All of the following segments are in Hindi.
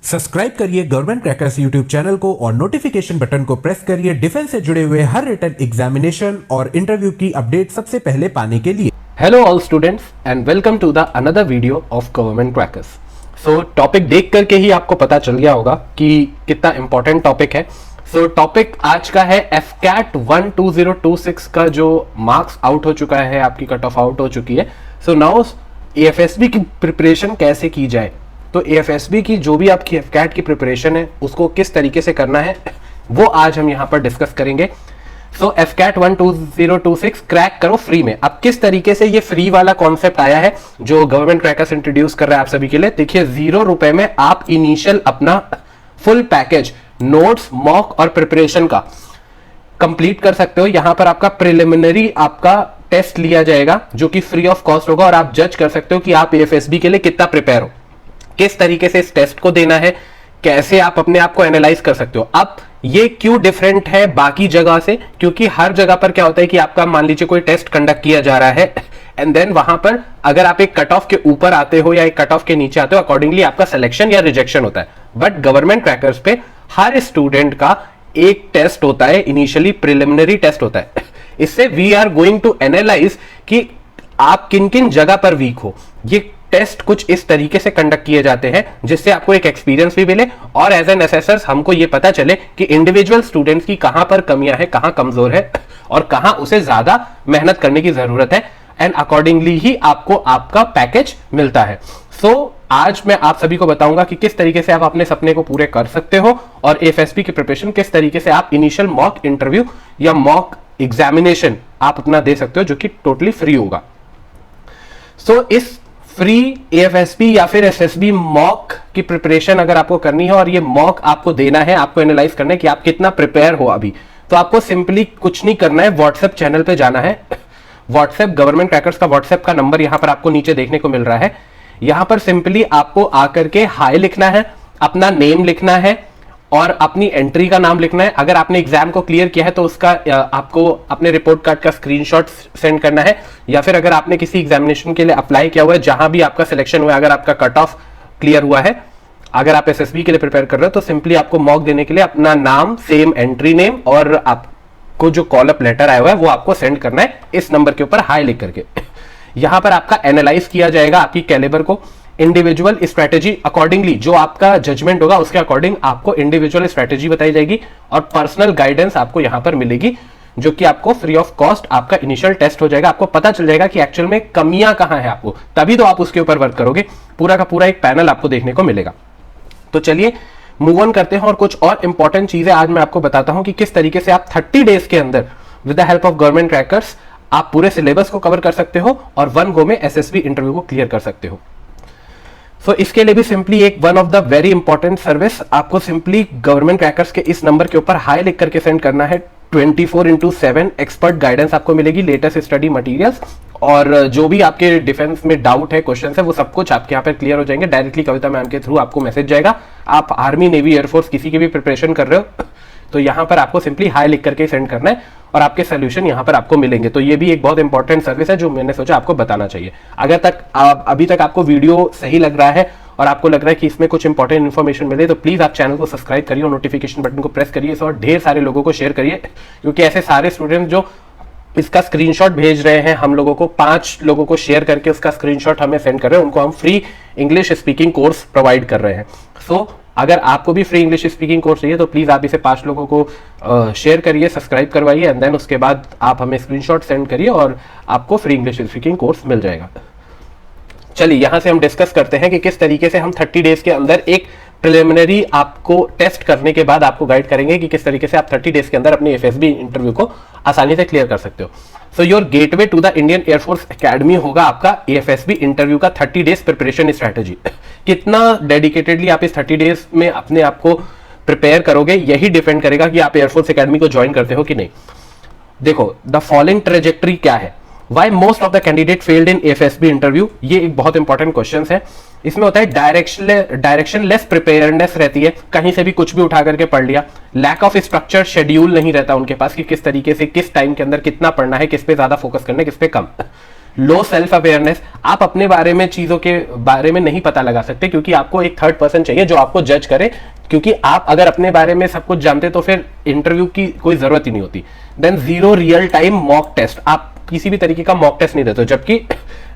सब्सक्राइब करिए गवर्नमेंट क्रैकर्स यूट्यूब चैनल को और नोटिफिकेशन बटन को प्रेस करिए डिफेंस से जुड़े हुए हर रिटन एग्जामिनेशन और इंटरव्यू की अपडेट सबसे पहले पाने के लिए। Hello all students and welcome to the another video of Government Crackers. So topic देख करके ही आपको पता चल गया होगा कि कितना इंपॉर्टेंट टॉपिक है। सो टॉपिक आज का है एफकैट 12026 का जो मार्क्स आउट हो चुका है, आपकी कट ऑफ आउट हो चुकी है। सो नाउ एएफएसबी की प्रिपरेशन कैसे की जाए, तो एएफएसबी की जो भी आपकी एफकैट की प्रिपरेशन है उसको किस तरीके से करना है वो आज हम यहाँ पर डिस्कस करेंगे। सो एफकैट 12026 क्रैक करो फ्री में। अब किस तरीके से ये फ्री वाला कॉन्सेप्ट आया है जो गवर्नमेंट क्रैकर्स इंट्रोड्यूस कर रहा है आप सभी के लिए। देखिए 0 रुपए में आप इनिशियल अपना फुल पैकेज नोट्स, मॉक और प्रिपरेशन का कंप्लीट कर सकते हो। यहां पर आपका प्रिलिमिनरी आपका टेस्ट लिया जाएगा जो कि फ्री ऑफ कॉस्ट होगा और आप जज कर सकते हो कि आप एएफएसबी के लिए कितना प्रिपेयर हो, किस तरीके से इस टेस्ट को देना है, कैसे आप अपने आप को एनालाइज कर सकते हो। अब ये क्यों डिफरेंट है बाकी जगह से, क्योंकि हर जगह पर क्या होता है कि आपका मान लीजिए कोई टेस्ट कंडक्ट किया जा रहा है एंड देन वहां पर अगर आप एक कट ऑफ के ऊपर आते हो या एक कट ऑफ के नीचे आते हो, अकॉर्डिंगली आपका सिलेक्शन या रिजेक्शन होता है। बट गवर्नमेंट क्रैकर्स पे हर स्टूडेंट का एक टेस्ट होता है, इनिशियली प्रिलिमिनरी टेस्ट होता है। इससे we are going to analyse कि आप किन किन जगह पर वीक हो। ये टेस्ट कुछ इस तरीके से कंडक्ट किए जाते हैं जिससे आपको एक एक्सपीरियंस भी मिले और एज एन एसेसर्स हमको ये पता चले कि इंडिविजुअल स्टूडेंट्स की कहां पर कमियां है, कहां कमजोर है और कहां उसे ज्यादा मेहनत करने की जरूरत है, एंड अकॉर्डिंगली ही आपको आपका पैकेज मिलता है। सो आज मैं आप सभी को बताऊंगा कि किस तरीके से आप अपने सपने को पूरे कर सकते हो और एएफएसबी की प्रिपरेशन किस तरीके से आप इनिशियल मॉक इंटरव्यू या मॉक एग्जामिनेशन आप अपना दे सकते हो जो कि टोटली फ्री होगा। सो इस फ्री एएफएसबी या फिर एसएसबी मॉक की प्रिपरेशन अगर आपको करनी है और ये मॉक आपको देना है, आपको एनालाइज करना है कि आप कितना प्रिपेयर हो अभी, तो आपको सिंपली कुछ नहीं करना है, व्हाट्सएप चैनल पे जाना है। व्हाट्सएप गवर्नमेंट क्रैकर्स का व्हाट्सएप का नंबर यहां पर आपको नीचे देखने को मिल रहा है। यहां पर सिंपली आपको आकर के हाय लिखना है, अपना नेम लिखना है और अपनी एंट्री का नाम लिखना है। अगर आपने एग्जाम को क्लियर किया है तो उसका आपको अपने रिपोर्ट कार्ड का स्क्रीनशॉट सेंड करना है, या फिर अगर आपने किसी एग्जामिनेशन के लिए अप्लाई किया हुआ है जहां भी आपका सिलेक्शन हुआ है, अगर आपका कट ऑफ क्लियर हुआ है, अगर आप एसएसबी के लिए प्रिपेयर कर रहे हो तो सिंपली आपको मॉक देने के लिए अपना नाम, सेम एंट्री नेम और आपको जो कॉल अप लेटर आया हुआ है वो आपको सेंड करना है इस नंबर के ऊपर हाई लिख करके। यहां पर आपका एनालाइज किया जाएगा आपकी कैलिबर को, इंडिविजुअल स्ट्रेटेजी अकॉर्डिंगली जो आपका जजमेंट होगा उसके अकॉर्डिंग आपको इंडिविजुअल स्ट्रेटेजी बताई जाएगी और पर्सनल गाइडेंस आपको यहां पर मिलेगी जो कि आपको फ्री ऑफ कॉस्ट आपका इनिशियल टेस्ट हो जाएगा। आपको पता चल जाएगा कि एक्चुअल में कमियां कहां है आपको, तभी तो आप उसके ऊपर वर्क करोगे। पूरा का पूरा एक पैनल आपको देखने को मिलेगा। तो चलिए मूव ऑन करते हैं और कुछ और इंपॉर्टेंट चीजें आज मैं आपको बताता हूं कि किस तरीके से आप 30 डेज के अंदर with the help of Government crackers आप पूरे सिलेबस को कवर कर सकते हो और वन गो में एसएसबी इंटरव्यू को क्लियर कर सकते हो। सो इसके लिए भी सिंपली एक one of the very important service आपको सिंपली गवर्नमेंट क्रैकर्स के इस नंबर के ऊपर हाई लिख करके सेंड करना है। 24/7 एक्सपर्ट गाइडेंस आपको मिलेगी, लेटेस्ट स्टडी मटेरियल्स और जो भी आपके डिफेंस में डाउट है, क्वेश्चन है, वो सब कुछ आपके यहाँ पर क्लियर हो जाएंगे। डायरेक्टली कविता मैम के थ्रू आपको मैसेज जाएगा। आप आर्मी, नेवी, एयरफोर्स किसी की भी प्रिपरेशन कर रहे हो तो यहाँ पर आपको सिंपली हाई लिख करके सेंड करना है और आपके सोल्यूशन यहाँ पर आपको मिलेंगे। तो ये भी एक बहुत इंपॉर्टेंट सर्विस है जो मैंने सोचा आपको बताना चाहिए। अगर अभी तक आपको वीडियो सही लग रहा है और आपको लग रहा है कि इसमें कुछ इंपॉर्टेंट इन्फॉर्मेशन मिले तो प्लीज आप चैनल को सब्सक्राइब करिए और नोटिफिकेशन बटन को प्रेस करिए और ढेर सारे लोगों को शेयर करिए, क्योंकि ऐसे सारे स्टूडेंट जो इसका स्क्रीनशॉट भेज रहे हैं हम लोगों को, 5 लोगों को शेयर करके उसका स्क्रीनशॉट हमें सेंड कर रहे हैं, उनको हम free English speaking course provide कर रहे हैं। सो अगर आपको भी फ्री इंग्लिश स्पीकिंग कोर्स चाहिए तो प्लीज आप इसे 5 लोगों को शेयर करिए, सब्सक्राइब करवाइए एंड देन उसके बाद आप हमें स्क्रीनशॉट सेंड करिए और आपको फ्री इंग्लिश स्पीकिंग कोर्स मिल जाएगा। चलिए यहां से हम डिस्कस करते हैं कि किस तरीके से हम 30 डेज के अंदर एक प्रिलिमिनरी आपको टेस्ट करने के बाद आपको गाइड करेंगे कि किस तरीके से आप 30 डेज के अंदर अपनी एफएसबी इंटरव्यू को आसानी से क्लियर कर सकते हो। So your gateway to the Indian air force academy होगा आपका एएफएसबी इंटरव्यू का 30 डेज प्रिपरेशन स्ट्रेटेजी। कितना डेडिकेटेडली आप इस 30 डेज में अपने आप को प्रिपेयर करोगे यही डिपेंड करेगा कि आप एयरफोर्स एकेडमी को ज्वाइन करते हो कि नहीं। देखो द फॉलोइंग ट्रेजेक्टरी क्या है, why most of the candidate failed in AFSB interview, ये एक बहुत इंपॉर्टेंट क्वेश्चन है। इसमें होता है डायरेक्शन लेस प्रिपेयर्डनेस रहती है, कहीं से भी कुछ भी उठा करके पढ़ लिया। लैक ऑफ स्ट्रक्चर शेड्यूल नहीं रहता उनके पास कि किस तरीके से किस टाइम के अंदर कितना पढ़ना है, किस पे ज्यादा फोकस करना है, किस पे कम। लो सेल्फ अवेयरनेस, आप अपने बारे में चीजों के बारे में नहीं पता लगा सकते क्योंकि आपको एक थर्ड पर्सन चाहिए जो आपको जज करे, क्योंकि आप अगर अपने बारे में सब कुछ जानते तो फिर इंटरव्यू की कोई जरूरत ही नहीं होती। Then zero real time mock test, आप किसी भी तरीके का मॉक टेस्ट नहीं देते, जबकि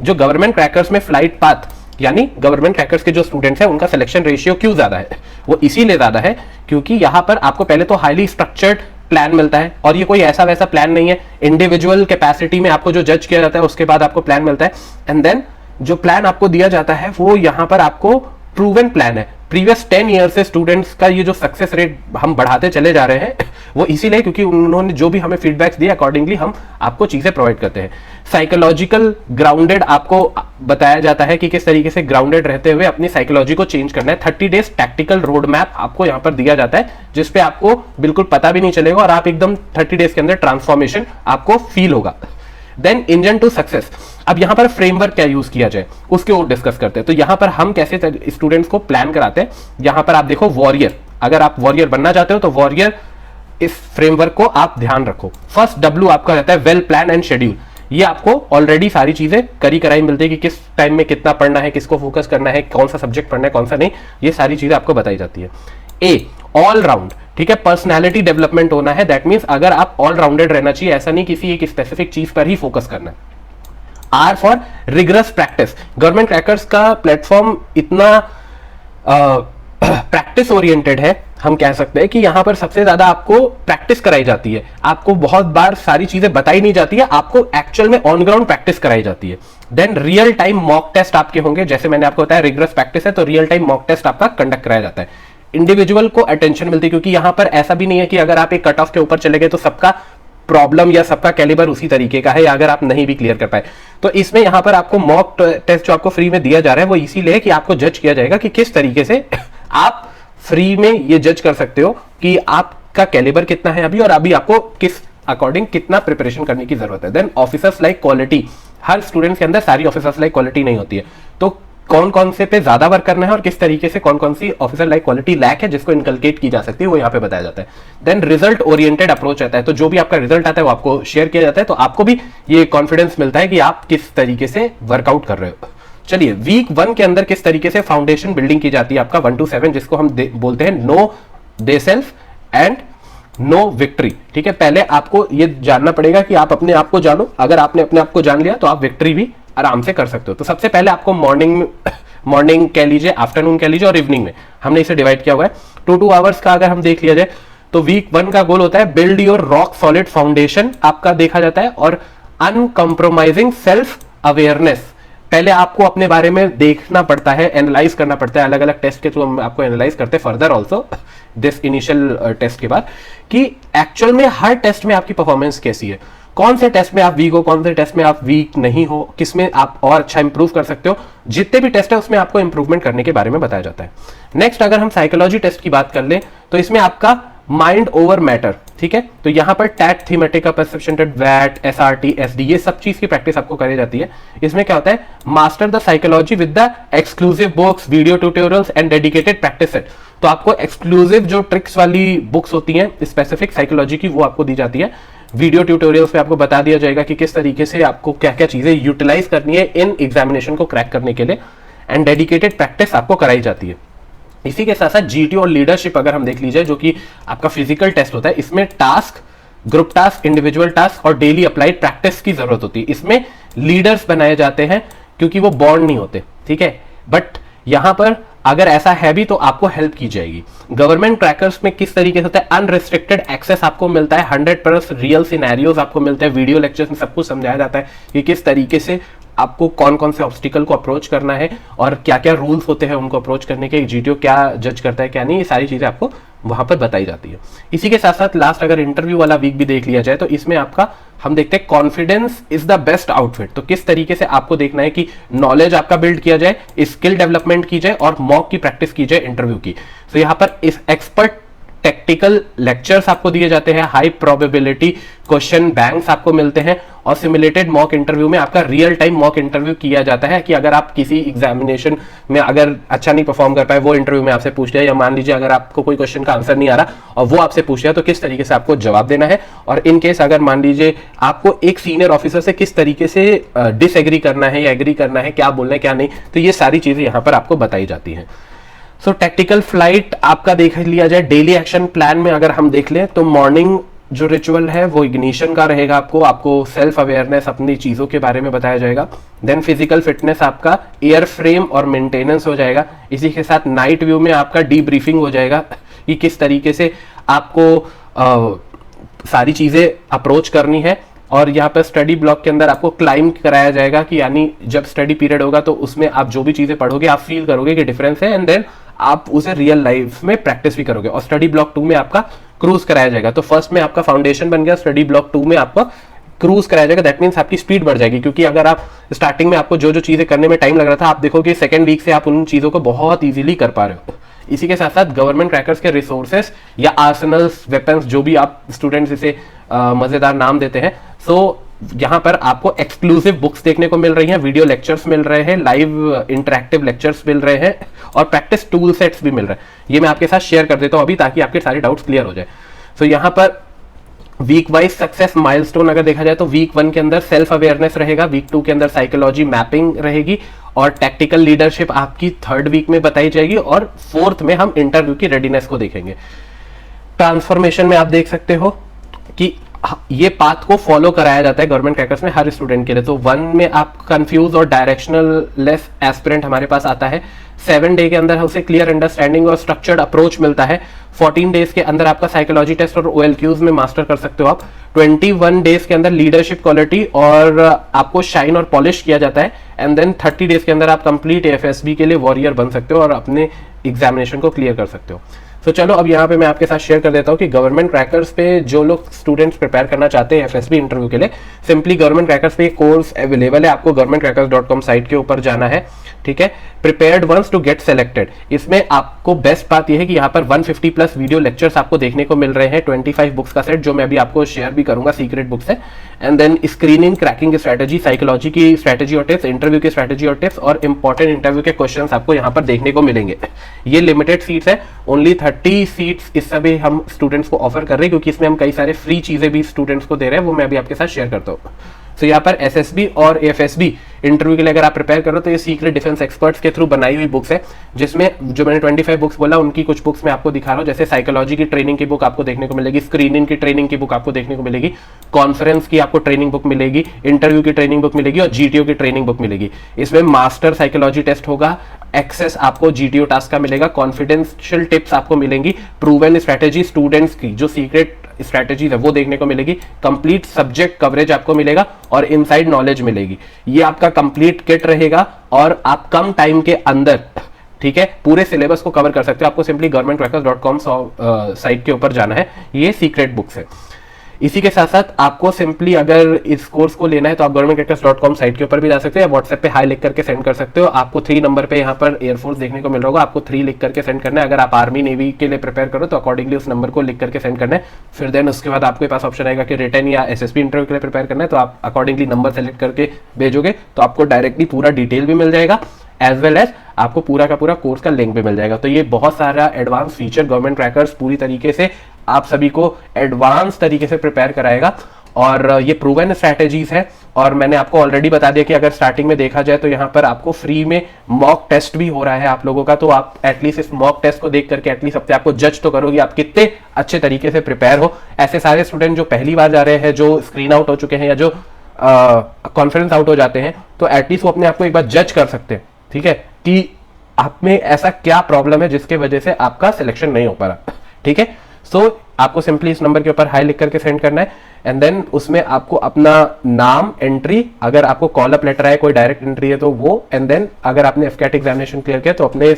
जो गवर्नमेंट क्रैकर्स में फ्लाइट पाथ यानी गवर्नमेंट क्रैकर्स के जो स्टूडेंट्स हैं उनका सिलेक्शन रेशियो क्यों ज्यादा है, वो इसीलिए ज्यादा है क्योंकि यहां पर आपको पहले तो हाईली स्ट्रक्चर्ड प्लान मिलता है, और ये कोई ऐसा वैसा प्लान नहीं है, इंडिविजुअल कैपेसिटी में आपको जो जज किया जाता है उसके बाद आपको प्लान मिलता है। एंड देन जो प्लान आपको दिया जाता है वो यहां पर आपको प्रूवन प्लान है। प्रीवियस 10 ईयर से स्टूडेंट्स का ये जो सक्सेस रेट हम बढ़ाते चले जा रहे हैं वो इसीलिए क्योंकि उन्होंने जो भी हमें फीडबैक्स दिए अकॉर्डिंगली हम आपको चीजें प्रोवाइड करते हैं। साइकोलॉजिकल ग्राउंडेड आपको बताया जाता है कि किस तरीके से ग्राउंडेड रहते हुए अपनी साइकोलॉजी को चेंज करना है। 30 डेज टैक्टिकल रोड मैप आपको यहाँ पर दिया जाता है जिसपे आपको बिल्कुल पता भी नहीं चलेगा और आप एकदम 30 डेज के अंदर ट्रांसफॉर्मेशन आपको फील होगा। देन इंजन टू सक्सेस, अब यहां पर फ्रेमवर्क क्या यूज किया जाए उसके और डिस्कस करते हैं। तो यहां पर हम कैसे स्टूडेंट्स को प्लान कराते हैं, यहां पर आप देखो वॉरियर, अगर आप वॉरियर बनना चाहते हो तो वॉरियर इस फ्रेमवर्क को आप ध्यान रखो। फर्स्ट डब्ल्यू आपका रहता है वेल प्लान एंड शेड्यूल, ये आपको ऑलरेडी सारी चीजें करी कराई मिलती है कि किस टाइम में कितना पढ़ना है, किसको फोकस करना है, कौन सा सब्जेक्ट पढ़ना है कौन सा नहीं, ये सारी चीजें आपको बताई जाती है। ए ऑल राउंड, ठीक है, पर्सनैलिटी डेवलपमेंट होना है, दैट मींस अगर आप ऑल राउंडेड रहना चाहिए, ऐसा नहीं किसी एक स्पेसिफिक चीज पर ही फोकस करना है। R for rigorous practice, Government Crackers का प्लेटफॉर्म इतना प्रैक्टिस ओरिएंटेड है, हम कह सकते हैं कि यहां पर सबसे ज्यादा आपको प्रैक्टिस कराई जाती है, आपको बहुत बार सारी चीजें बताई नहीं जाती है, आपको एक्चुअल में ऑन ग्राउंड प्रैक्टिस कराई जाती है। Then real time mock test आपके होंगे, जैसे मैंने आपको बताया रिगरस प्रैक्टिस है तो रियल टाइम मॉक टेस्ट आपका कंडक्ट कराया जाता है। इंडिविजुअल को अटेंशन मिलती है क्योंकि यहां पर ऐसा भी नहीं है कि अगर आप एक कट ऑफ के ऊपर चले गए तो सबका प्रॉब्लम या सबका कैलिबर उसी तरीके का है, या अगर आप नहीं भी क्लियर कर पाए तो इसमें यहां पर आपको मॉक टेस्ट जो आपको फ्री में दिया जा रहा है वो इसीलिए कि आपको जज किया जाएगा कि किस तरीके से आप फ्री में ये जज कर सकते हो कि आपका कैलिबर कितना है अभी और अभी आपको किस अकॉर्डिंग कितना प्रिपरेशन करने की जरूरत है। देन ऑफिसर्स लाइक क्वालिटी, हर स्टूडेंट के अंदर सारी ऑफिसर्स लाइक क्वालिटी नहीं होती है, तो कौन कौन से पे ज्यादा वर्क करना है और किस तरीके से कौन कौन सी ऑफिसर लाइक क्वालिटी लैक है जिसको इनकलकेट की जा सकती है वो यहाँ पे बताया जाता है। देन रिजल्ट ओरिएंटेड अप्रोच रहता है, तो जो भी आपका रिजल्ट आता है वो आपको शेयर किया जाता है, तो आपको भी ये कॉन्फिडेंस मिलता है कि आप किस तरीके से वर्कआउट कर रहे हो। चलिए वीक 1 के अंदर किस तरीके से फाउंडेशन बिल्डिंग की जाती है आपका 1 to 7, जिसको हम बोलते हैं know the self and know victory. ठीक है, पहले आपको ये जानना पड़ेगा कि आप अपने आप को जानो, अगर आपने अपने आप को जान लिया तो आप विक्ट्री भी आराम से कर सकते हो। तो सबसे पहले आपको मॉर्निंग कह लीजिए, आफ्टरनून कह लीजिए और इवनिंग में हमने इसे डिवाइड किया हुआ है। 2 आवर्स का अगर हम देख लिया जाए तो वीक 1 का गोल होता है build your rock solid foundation, आपका देखा जाता है, और अनकॉम्प्रोमाइजिंग सेल्फ अवेयरनेस। पहले आपको अपने बारे में देखना पड़ता है, एनालाइज करना पड़ता है, अलग अलग टेस्ट के थ्रू हम आपको एनालाइज करते हैं further also this initial test के बाद कि एक्चुअल में हर टेस्ट में आपकी परफॉर्मेंस कैसी है, कौन से टेस्ट में आप वीक हो, कौन से टेस्ट में आप वीक नहीं हो, किसमें आप और अच्छा इंप्रूव कर सकते हो। जितने भी टेस्ट है उसमें आपको इंप्रूवमेंट करने के बारे में बताया जाता है। नेक्स्ट अगर हम साइकोलॉजी टेस्ट की बात कर लें तो इसमें आपका माइंड ओवर मैटर, ठीक है, तो यहां पर टैट, थीमेटिक, परसेप्शन टेस्ट, वैट, एसआरटी, एसडी, ये सब चीज की प्रैक्टिस आपको कराई जाती है। इसमें क्या होता है, master the psychology with the exclusive books, video tutorials and dedicated practice set. तो आपको एक्सक्लूसिव जो ट्रिक्स वाली बुक्स होती हैं स्पेसिफिक साइकोलॉजी की वो आपको दी जाती है। वीडियो ट्यूटोरियल्स पे आपको बता दिया जाएगा कि किस तरीके से आपको क्या क्या चीजें यूटिलाइज करनी है इन एग्जामिनेशन को क्रैक करने के लिए, एंड डेडिकेटेड प्रैक्टिस आपको कराई जाती है। इसी के साथ साथ जीटी और लीडरशिप अगर हम देख लीजिए जो कि आपका फिजिकल टेस्ट होता है, इसमें task, group task, individual task और डेली अप्लाइड प्रैक्टिस की जरूरत होती है। इसमें लीडर्स बनाए जाते हैं क्योंकि वो बॉन्ड नहीं होते, ठीक है, बट यहां पर अगर ऐसा है भी तो आपको हेल्प की जाएगी। गवर्नमेंट क्रैकर्स में किस तरीके से होता है, अनरिस्ट्रिक्टेड एक्सेस आपको मिलता है, 100% रियल सिनेरियोज आपको मिलते हैं, वीडियो लेक्चर्स में सब कुछ समझाया जाता है कि किस तरीके से आपको कौन कौन से ऑब्स्टिकल को अप्रोच करना है और क्या क्या रूल्स होते हैं उनको अप्रोच करने के, जीटीओ क्या जज करता है क्या नहीं, ये सारी चीजें आपको वहां पर बताई जाती है। इसी के साथ साथ लास्ट अगर इंटरव्यू वाला वीक भी देख लिया जाए तो इसमें आपका हम देखते हैं confidence is the best outfit. तो किस तरीके से आपको देखना है कि नॉलेज आपका बिल्ड किया जाए, स्किल डेवलपमेंट की जाए और मॉक की प्रैक्टिस की जाए इंटरव्यू की। तो यहाँ पर इस एक्सपर्ट टैक्टिकल लेक्चर्स आपको दिए जाते हैं, हाई प्रोबेबिलिटी क्वेश्चन बैंक्स आपको मिलते हैं, और सिमुलेटेड मॉक इंटरव्यू में आपका रियल टाइम मॉक इंटरव्यू किया जाता है कि अगर आप किसी एग्जामिनेशन में अगर अच्छा नहीं परफॉर्म कर पाए, वो इंटरव्यू में आपसे पूछ लिया, या मान लीजिए अगर आपको कोई क्वेश्चन का आंसर नहीं आ रहा और वो आपसे पूछ लिया, तो किस तरीके से आपको जवाब देना है, और इन केस अगर मान लीजिए आपको एक सीनियर ऑफिसर से किस तरीके से डिसएग्री करना है या एग्री करना है, क्या बोलना है क्या नहीं, तो ये सारी चीजें यहाँ पर आपको बताई जाती हैं। सो टैक्टिकल फ्लाइट आपका देख लिया जाए, डेली एक्शन प्लान में अगर हम देख लें तो मॉर्निंग जो रिचुअल है वो इग्निशन का रहेगा, आपको सेल्फ अवेयरनेस अपनी चीजों के बारे में बताया जाएगा। देन फिजिकल फिटनेस आपका एयर फ्रेम और मेंटेनेंस हो जाएगा। इसी के साथ नाइट व्यू में आपका डीब्रीफिंग हो जाएगा कि किस तरीके से आपको सारी चीजें अप्रोच करनी है। और यहाँ पर स्टडी ब्लॉक के अंदर आपको क्लाइम कराया जाएगा कि यानी जब स्टडी पीरियड होगा तो उसमें आप जो भी चीजें पढ़ोगे आप फील करोगे कि डिफरेंस है, एंड देन आप उसे रियल लाइफ में प्रैक्टिस भी करोगे। और स्टडी ब्लॉक 2 में आपका क्रूज कराया जाएगा। तो फर्स्ट में आपका फाउंडेशन बन गया, स्टडी ब्लॉक 2 में आपका क्रूज कराया जाएगा। दैट मीन्स आपकी स्पीड बढ़ जाएगी, क्योंकि अगर आप स्टार्टिंग में आपको जो जो चीजें करने में टाइम लग रहा था, आप देखोगे सेकंड वीक से आप उन चीजों को बहुत इजीली कर पा रहे हो। इसी के साथ साथ गवर्नमेंट क्रैकर्स के रिसोर्सेस या आर्सेनल्स, वेपन्स, जो भी आप स्टूडेंट्स इसे मजेदार नाम देते हैं, सो यहाँ पर आपको एक्सक्लूसिव बुक्स देखने को मिल रही हैं, वीडियो लेक्चर्स मिल रहे हैं, लाइव इंटरैक्टिव लेक्चर्स मिल रहे हैं, और प्रैक्टिस टूल सेट्स भी मिल रहे हैं। ये मैं आपके साथ शेयर कर देता हूं अभी, ताकि आपके सारे डाउट्स क्लियर हो जाए। सो यहाँ पर वीक वाइज सक्सेस माइलस्टोन अगर देखा जाए तो वीक 1 के अंदर सेल्फ अवेयरनेस रहेगा, वीक 2 के अंदर साइकोलॉजी मैपिंग रहेगी, और टैक्टिकल लीडरशिप आपकी 3rd वीक में बताई जाएगी, और 4th में हम इंटरव्यू की रेडीनेस को देखेंगे। ट्रांसफॉर्मेशन में आप देख सकते हो कि ये पाथ को फॉलो कराया जाता है गवर्नमेंट क्रैकर्स में हर स्टूडेंट के लिए। तो 1 में आप कंफ्यूज और डायरेक्शनल लेस एस्पिरेंट हमारे पास आता है। 7 डे के अंदर उसे क्लियर अंडरस्टैंडिंग और स्ट्रक्चर्ड अप्रोच मिलता है। 14 डेज के अंदर आपका साइकोलॉजी टेस्ट और OLQs में मास्टर कर सकते हो आप। 21 डेज के अंदर लीडरशिप क्वालिटी और आपको शाइन और पॉलिश किया जाता है, एंड देन 30 डेज के अंदर आप कंप्लीट AFSB के लिए वॉरियर बन सकते हो और अपने एग्जामिनेशन को क्लियर कर सकते हो। तो चलो अब यहाँ पे मैं आपके साथ शेयर कर देता हूँ कि गवर्नमेंट क्रैकर्स पे जो लोग स्टूडेंट्स प्रिपेयर करना चाहते हैं FSB इंटरव्यू के लिए, सिंपली गवर्नमेंट क्रैकर्स पे कोर्स अवेलेबल है। आपको governmentcrackers.com साइट के ऊपर जाना है, ठीक है। Prepared once to get selected, इसमें आपको बेस्ट बात यह है कि यहाँ पर 150 प्लस वीडियो लेक्चर्स आपको देखने को मिल रहे हैं, 25 बुक्स का सेट जो मैं अभी आपको शेयर भी करूंगा, सीक्रेट बुक्स है। एंड देन स्क्रीनिंग, क्रैकिंग की स्ट्रैटेजी, साइकोलॉजी की स्ट्रैटेजी और टिप्स, इंटरव्यू की स्ट्रैटेजी और टिप्स, और इंपॉर्टेंट इंटरव्यू के क्वेश्चंस आपको यहाँ पर देखने को मिलेंगे। ये लिमिटेड सीट्स है, ओनली 30 सीट्स इस समय हम स्टूडेंट्स को ऑफर कर रहे हैं, क्योंकि इसमें हम कई सारे फ्री चीजें भी स्टूडेंट्स को दे रहे हैं, वो मैं अभी आपके साथ शेयर करता हूँ। तो यहाँ पर SSB और AFSB इंटरव्यू के लिए अगर आप प्रिपेयर करो तो ये सीक्रेट डिफेंस एक्सपर्ट्स के थ्रू बनाई हुई बुक्स है, जिसमें जो मैंने 25 बुक्स बोला उनकी कुछ बुक्स मैं आपको दिखा रहा हूँ। जैसे साइकोलॉजी की ट्रेनिंग की बुक आपको देखने को मिलेगी, स्क्रीनिंग की ट्रेनिंग की बुक आपको देखने को मिलेगी, कॉन्फ्रेंस की आपको ट्रेनिंग बुक मिलेगी, इंटरव्यू की ट्रेनिंग बुक मिलेगी, और GTO की ट्रेनिंग बुक मिलेगी। इसमें मास्टर साइकोलॉजी टेस्ट होगा, एक्सेस आपको GTO टास्क का मिलेगा, कॉन्फिडेंशियल टिप्स आपको मिलेंगी, प्रूवन स्ट्रैटेजी स्टूडेंट्स की जो सीक्रेट स्ट्रैटेजीज है वो देखने को मिलेगी, कंप्लीट सब्जेक्ट कवरेज आपको मिलेगा, और इनसाइड नॉलेज मिलेगी। ये आपका कंप्लीट किट रहेगा, और आप कम टाइम के अंदर, ठीक है, पूरे सिलेबस को कवर कर सकते हो। आपको सिंपली governmentcrackers.com साइट के ऊपर जाना है, ये सीक्रेट बुक्स है। इसी के साथ साथ आपको सिंपली अगर इस कोर्स को लेना है तो आप governmentcrackers.com साइट के ऊपर भी जा सकते हो, या व्हाट्सएप पे हाई लिख करके सेंड कर सकते हो। आपको 3 नंबर पे यहाँ पर एयरफोर्स देखने को मिल रहा होगा, आपको 3 लिख करके सेंड करना है। अगर आप आर्मी नेवी के लिए प्रिपेयर करो तो अकॉर्डिंगली उस नंबर को लिख करके सेंड करना है। फिर देन उसके बाद आपके पास ऑप्शन आएगा कि रिटर्न या SSB इंटरव्यू के लिए प्रिपेयर करना है, तो आप अकॉर्डिंगली नंबर सेलेक्ट करके भेजोगे तो आपको डायरेक्टली पूरा डिटेल भी मिल जाएगा, एज वेल एज आपको पूरा का पूरा कोर्स का लिंक भी मिल जाएगा। तो ये बहुत सारा एडवांस फीचर गवर्नमेंट क्रैकर्स पूरी तरीके से आप सभी को एडवांस तरीके से प्रिपेयर कराएगा, और ये प्रूवन स्ट्रैटेजीज है। और मैंने आपको ऑलरेडी बता दिया कि अगर स्टार्टिंग में देखा जाए तो यहाँ पर आपको फ्री में मॉक टेस्ट भी हो रहा है आप लोगों का, तो आप एटलीस्ट इस मॉक टेस्ट को देख करके एटलीस्ट अपने आपको जज तो करोगे आप कितने अच्छे तरीके से प्रिपेयर हो। ऐसे सारे स्टूडेंट जो पहली बार जा रहे हैं, जो स्क्रीन आउट हो चुके हैं, या जो कॉन्फ्रेंस आउट हो जाते हैं, तो एटलीस्ट वो अपने आप को एक बार जज कर सकते हैं, ठीक है, कि आप में ऐसा क्या प्रॉब्लम है जिसके वजह से आपका सिलेक्शन नहीं हो पा रहा, ठीक है। सो आपको सिंपली इस नंबर के ऊपर हाई लिख करके सेंड करना है, एंड देन उसमें आपको अपना नाम, एंट्री, अगर आपको कॉल अप लेटर है, कोई डायरेक्ट एंट्री है तो वो, एंड देन अगर आपने FCAT एग्जामिनेशन क्लियर किया तो अपने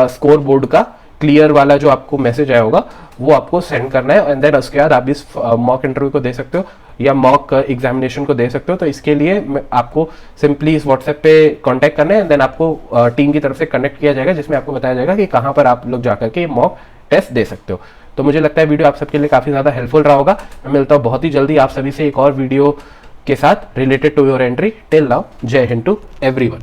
स्कोर बोर्ड का क्लियर वाला जो आपको मैसेज आया होगा वो आपको सेंड करना है, एंड देन उसके बाद आप इस मॉक इंटरव्यू को दे सकते हो या मॉक एग्जामिनेशन को दे सकते हो। तो इसके लिए आपको सिंपली इस व्हाट्सएप पे कांटेक्ट करना है, एंड देन आपको टीम की तरफ से कनेक्ट किया जाएगा, जिसमें आपको बताया जाएगा कि कहाँ पर आप लोग जाकर के मॉक टेस्ट दे सकते हो। तो मुझे लगता है वीडियो आप सबके लिए काफ़ी ज़्यादा हेल्पफुल रहा होगा। मैं मिलता हूँ बहुत ही जल्दी आप सभी से एक और वीडियो के साथ related to your entry. Till now, Jai Hind to everyone.